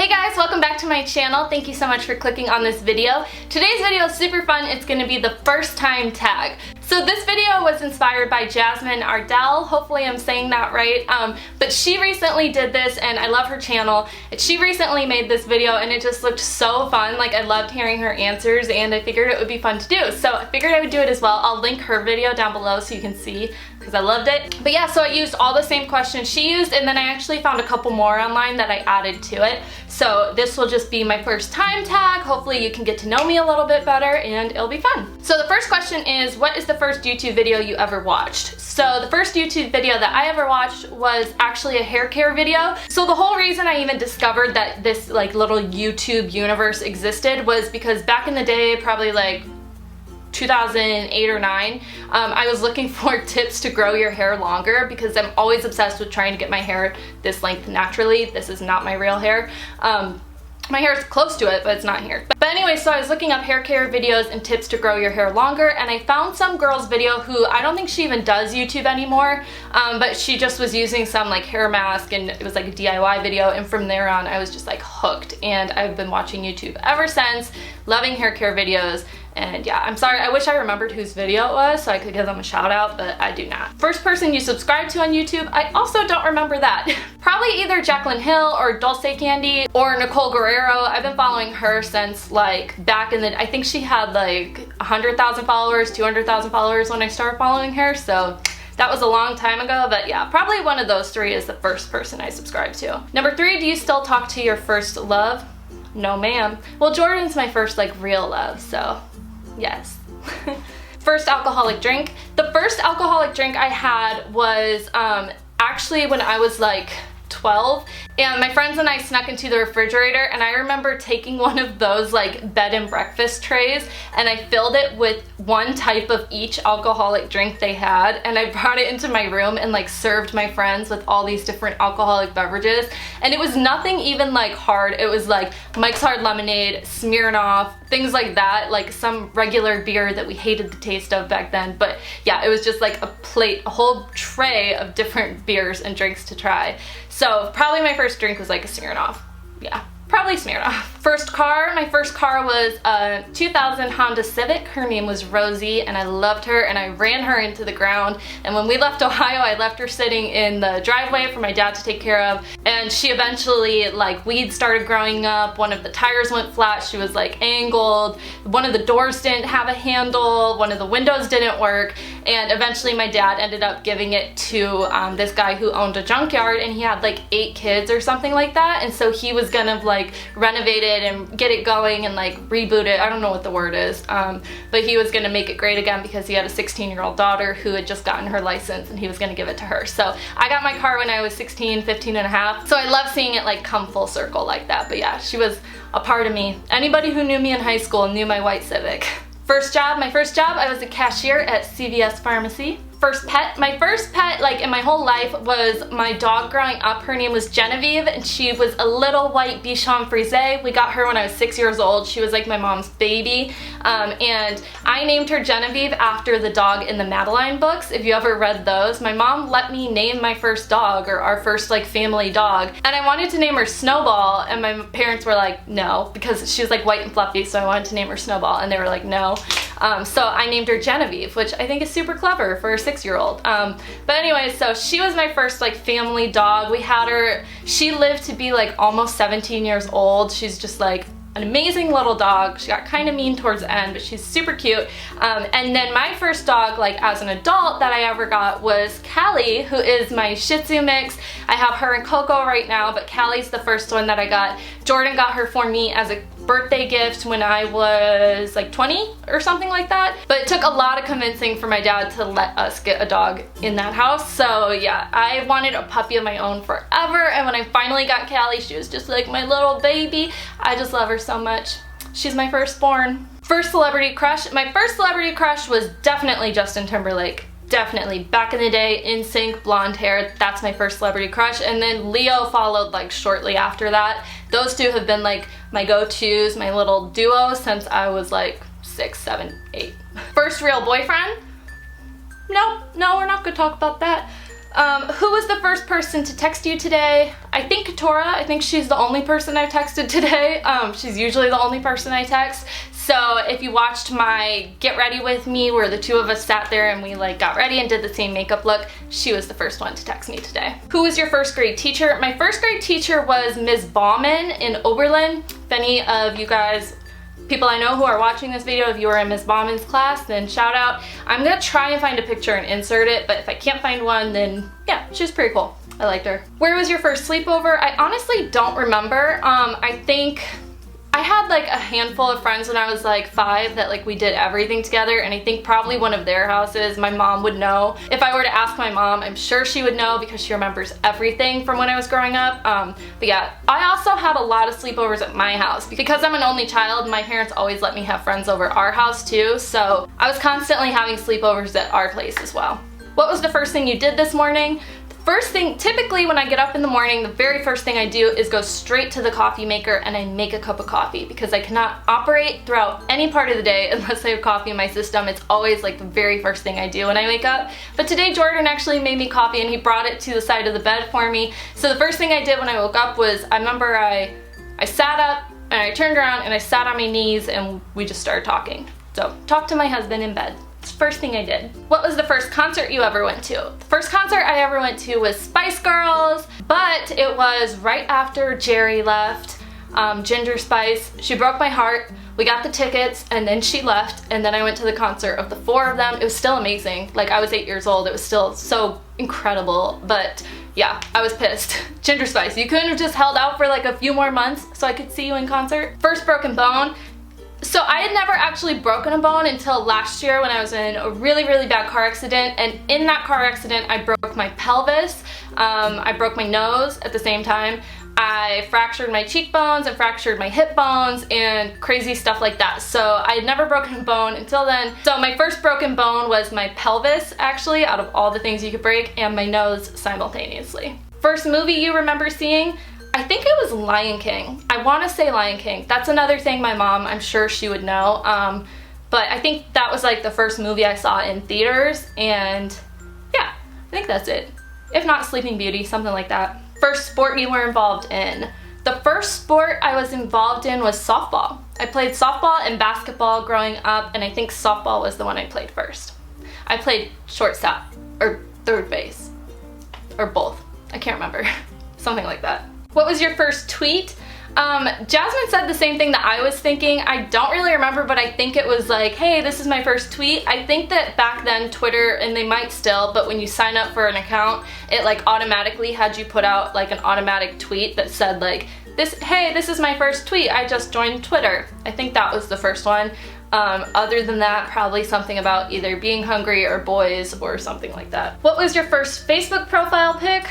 Hey guys, welcome back to my channel. Thank you so much for clicking on this video. Today's video is super fun. It's going to be the first time tag. So this video was inspired by Jasmine Ardell. Hopefully I'm saying that right. But she recently did this and I love her channel. She recently made this video and it just looked so fun. Like I loved hearing her answers and I figured it would be fun to do. So I figured I would do it as well. I'll link her video down below so you can see because I loved it. But yeah, so I used all the same questions she used and then I actually found a couple more online that I added to it. So this will just be my first time tag. Hopefully you can get to know me a little bit better and it'll be fun. So the first question is, what is the first YouTube video you ever watched? So the first YouTube video that I ever watched was actually a hair care video. So the whole reason I even discovered that this like little YouTube universe existed was because back in the day, probably like 2008 or 9, I was looking for tips to grow your hair longer because I'm always obsessed with trying to get my hair this length naturally. This is not my real hair. My hair is close to it, but it's not here. But anyway, so I was looking up hair care videos and tips to grow your hair longer, and I found some girl's video who, I don't think she even does YouTube anymore, but she just was using some like hair mask and it was like a DIY video, and from there on I was just like hooked, and I've been watching YouTube ever since, loving hair care videos. And yeah, I'm sorry, I wish I remembered whose video it was so I could give them a shout out, but I do not. First person you subscribe to on YouTube, I also don't remember that. Probably either Jaclyn Hill or Dulce Candy or Nicole Guerrero. I've been following her since like back in the, I think she had like 100,000 followers, 200,000 followers when I started following her, so that was a long time ago, but yeah, probably one of those three is the first person I subscribed to. Number 3, do you still talk to your first love? No ma'am. Well, Jordan's my first like real love, so yes. First alcoholic drink. The first alcoholic drink I had was actually when I was like 12, and my friends and I snuck into the refrigerator, and I remember taking one of those like bed and breakfast trays and I filled it with one type of each alcoholic drink they had, and I brought it into my room and like served my friends with all these different alcoholic beverages, and it was nothing even like hard. It was like Mike's Hard Lemonade, Smirnoff, things like that, like some regular beer that we hated the taste of back then. But yeah, it was just like a plate, a whole tray of different beers and drinks to try. So probably my first drink was like a Smirnoff. Yeah, probably Smirnoff. First car, my first car was a 2000 Honda Civic. Her name was Rosie and I loved her and I ran her into the ground. And when we left Ohio, I left her sitting in the driveway for my dad to take care of. And she eventually, like, weeds started growing up. One of the tires went flat. She was like angled. One of the doors didn't have a handle. One of the windows didn't work. And eventually my dad ended up giving it to this guy who owned a junkyard, and he had like 8 kids or something like that. And so he was gonna like renovate it and get it going and like reboot it. I don't know what the word is, but he was gonna make it great again because he had a 16-year-old daughter who had just gotten her license and he was gonna give it to her. So I got my car when I was 16, 15 and a half. So I love seeing it like come full circle like that. But yeah, she was a part of me. Anybody who knew me in high school knew my white Civic. First job, my first job, I was a cashier at CVS Pharmacy. First pet, my first pet like in my whole life was my dog growing up. Her name was Genevieve and she was a little white Bichon Frise. We got her when I was 6 years old. She was like my mom's baby, and I named her Genevieve after the dog in the Madeline books. If you ever read those, my mom let me name my first dog, or our first like family dog, and I wanted to name her Snowball, and my parents were like no, because she was like white and fluffy, so I wanted to name her Snowball and they were like no. So I named her Genevieve, which I think is super clever for a 6-year-old. But anyway, so she was my first like family dog. We had her, she lived to be like almost 17 years old. She's just like an amazing little dog. She got kind of mean towards the end, but she's super cute. And then my first dog, like as an adult that I ever got, was Callie, who is my Shih Tzu mix. I have her and Coco right now, but Callie's the first one that I got. Jordan got her for me as a birthday gift when I was like 20 or something like that. But it took a lot of convincing for my dad to let us get a dog in that house. So yeah, I wanted a puppy of my own forever, and when I finally got Callie, she was just like my little baby. I just love her so much. She's my firstborn. First celebrity crush. My first celebrity crush was definitely Justin Timberlake. Definitely. Back in the day, NSYNC, blonde hair, that's my first celebrity crush. And then Leo followed like shortly after that. Those two have been like my go-tos, my little duo since I was like 6, 7, 8. First real boyfriend? No, we're not gonna talk about that. Who was the first person to text you today? I think Tora. I think she's the only person I texted today. She's usually the only person I text. So if you watched my get ready with me where the two of us sat there and we like got ready and did the same makeup look, she was the first one to text me today. Who was your first grade teacher? My first grade teacher was Ms. Bauman in Oberlin. If any of you guys, people I know who are watching this video, if you were in Ms. Bauman's class, then shout out. I'm gonna try and find a picture and insert it, but if I can't find one, then yeah, she was pretty cool. I liked her. Where was your first sleepover? I honestly don't remember. I think I had like a handful of friends when I was like 5 that like we did everything together, and I think probably one of their houses my mom would know. If I were to ask my mom, I'm sure she would know because she remembers everything from when I was growing up. But yeah, I also had a lot of sleepovers at my house. Because I'm an only child, my parents always let me have friends over our house too, so I was constantly having sleepovers at our place as well. What was the first thing you did this morning? First thing, typically when I get up in the morning, the very first thing I do is go straight to the coffee maker and I make a cup of coffee because I cannot operate throughout any part of the day unless I have coffee in my system. It's always like the very first thing I do when I wake up. But today Jordan actually made me coffee and he brought it to the side of the bed for me. So the first thing I did when I woke up was, I remember I sat up and I turned around and I sat on my knees and we just started talking. So talked to my husband in bed. First thing I did. What was the first concert you ever went to? The first concert I ever went to was Spice Girls, but it was right after Jerry left, Ginger Spice. She broke my heart. We got the tickets and then she left, and then I went to the concert of the 4 of them. It was still amazing. Like, I was 8 years old. It was still so incredible, but yeah, I was pissed. Ginger Spice, you couldn't have just held out for like a few more months so I could see you in concert? First broken bone. So I had never actually broken a bone until last year when I was in a really, really bad car accident, and in that car accident I broke my pelvis, I broke my nose at the same time, I fractured my cheekbones and fractured my hip bones and crazy stuff like that. So I had never broken a bone until then. So my first broken bone was my pelvis, actually, out of all the things you could break, and my nose simultaneously. First movie you remember seeing? I think it was Lion King. I want to say Lion King. That's another thing my mom, I'm sure she would know. But I think that was like the first movie I saw in theaters, and yeah, I think that's it. If not Sleeping Beauty, something like that. First sport you were involved in. The first sport I was involved in was softball. I played softball and basketball growing up, and I think softball was the one I played first. I played shortstop, or third base, or both. I can't remember. Something like that. What was your first tweet? Jasmine said the same thing that I was thinking. I don't really remember, but I think it was like, hey, this is my first tweet. I think that back then Twitter, and they might still, but when you sign up for an account, it like automatically had you put out like an automatic tweet that said like, hey, this is my first tweet, I just joined Twitter. I think that was the first one. Other than that, probably something about either being hungry or boys or something like that. What was your first Facebook profile pic?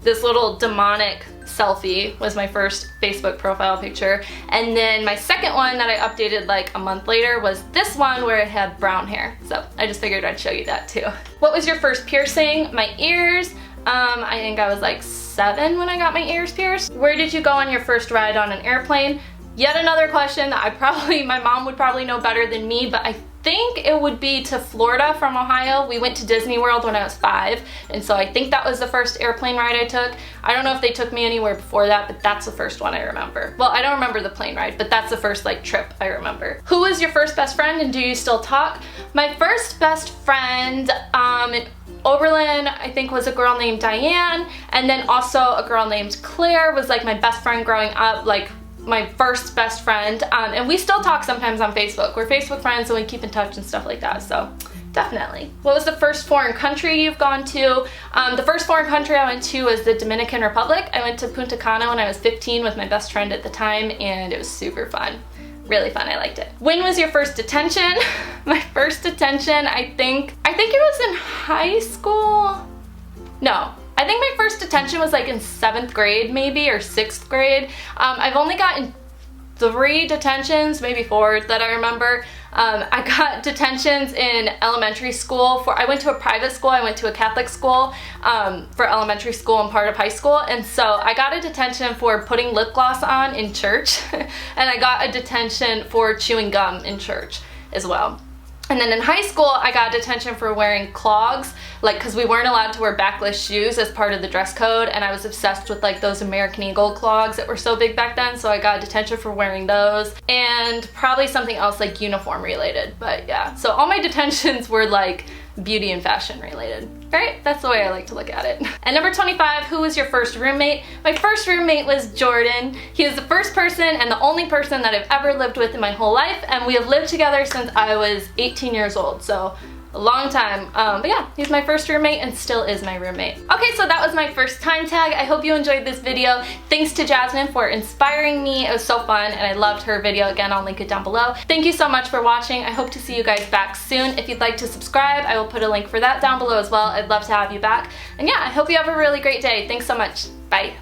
This little demonic selfie was my first Facebook profile picture, and then my second one that I updated like a month later was this one where it had brown hair, so I just figured I'd show you that too. What was your first piercing? My ears. I think I was like 7 when I got my ears pierced. Where did you go on your first ride on an airplane? Yet another question that my mom would probably know better than me, but I think it would be to Florida from Ohio. We went to Disney World when I was 5, and so I think that was the first airplane ride I took. I don't know if they took me anywhere before that, but that's the first one I remember. Well, I don't remember the plane ride, but that's the first like trip I remember. Who was your first best friend, and do you still talk? My first best friend in Oberlin, I think, was a girl named Diane, and then also a girl named Claire was like my best friend growing up, like my first best friend, and we still talk sometimes on Facebook. We're Facebook friends and we keep in touch and stuff like that, so definitely. What was the first foreign country you've gone to? The first foreign country I went to was the Dominican Republic. I went to Punta Cana when I was 15 with my best friend at the time, and it was super fun. Really fun, I liked it. When was your first detention? My first detention, I think it was in high school? No. I think my first detention was like in 7th grade maybe, or 6th grade. I've only gotten 3 detentions, maybe 4 that I remember. I got detentions in elementary school. I went to a private school, I went to a Catholic school for elementary school and part of high school, and so I got a detention for putting lip gloss on in church, and I got a detention for chewing gum in church as well. And then in high school, I got detention for wearing clogs, like, because we weren't allowed to wear backless shoes as part of the dress code, and I was obsessed with like those American Eagle clogs that were so big back then, so I got detention for wearing those, and probably something else like uniform related, but yeah. So all my detentions were like beauty and fashion related. Right? That's the way I like to look at it. And number 25, who was your first roommate? My first roommate was Jordan. He is the first person and the only person that I've ever lived with in my whole life, and we have lived together since I was 18 years old, so a long time. But yeah, he's my first roommate and still is my roommate. Okay, so that was my first time tag. I hope you enjoyed this video. Thanks to Jasmine for inspiring me. It was so fun and I loved her video. Again, I'll link it down below. Thank you so much for watching. I hope to see you guys back soon. If you'd like to subscribe, I will put a link for that down below as well. I'd love to have you back. And yeah, I hope you have a really great day. Thanks so much. Bye.